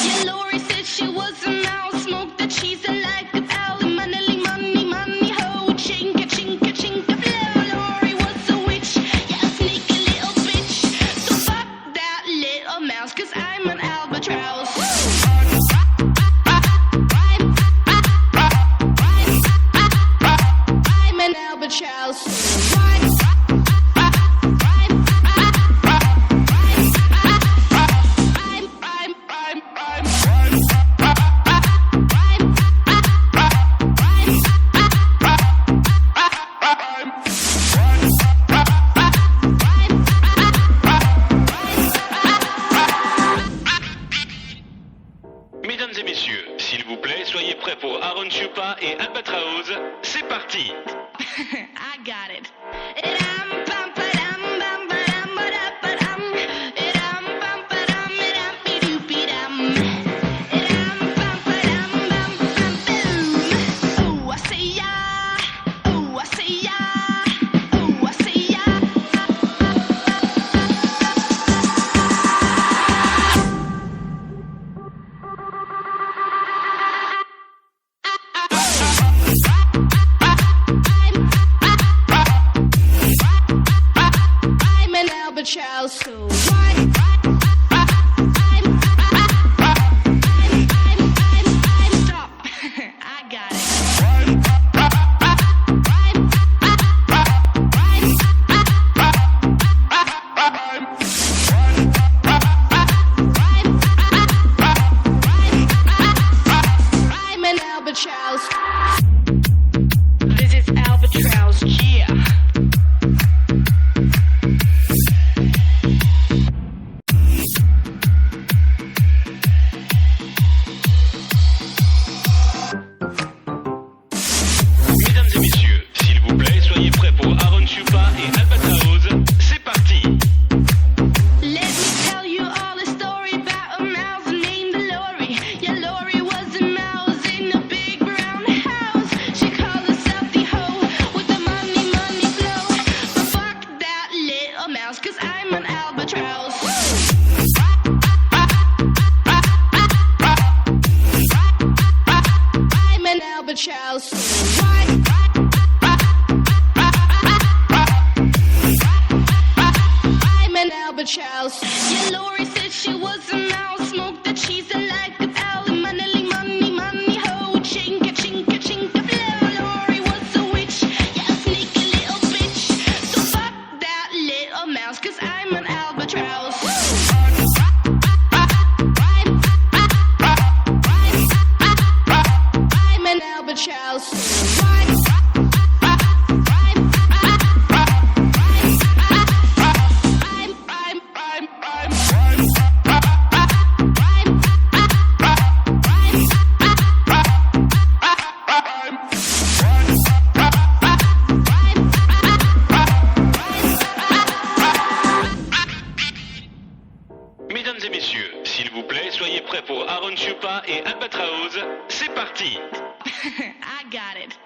Yeah, Lori said she was a mouse, smoked the cheese and like a owl. Money, money, money, ho, chinka, chinka, chinka, flow. Lori was a witch, yeah, a sneaky little bitch. So fuck that little mouse, 'cause I'm an albatross. I'm an albatross. Mesdames et messieurs, s'il vous plaît, soyez prêts pour Aaron Chupa et Albatraoz. C'est parti! I got it. Child, so why? Stop. I got it. I'm an albatross. This is albatross, yeah. Cause I'm an albatross. I'm an albatross. Why? I'm an albatross. Yeah, Lori said she was a mouse, smoked the cheese and like an owl. Money, money, money, ho, chinka, chinka, chinka, flow. Lori was a witch, yeah, a sneaky little bitch. So fuck that little mouse, 'cause I'm an albatross. I'm an albatross. Mesdames et messieurs, s'il vous plaît, soyez prêts pour Aaron Chupa et Albatraoz. C'est parti! I got it.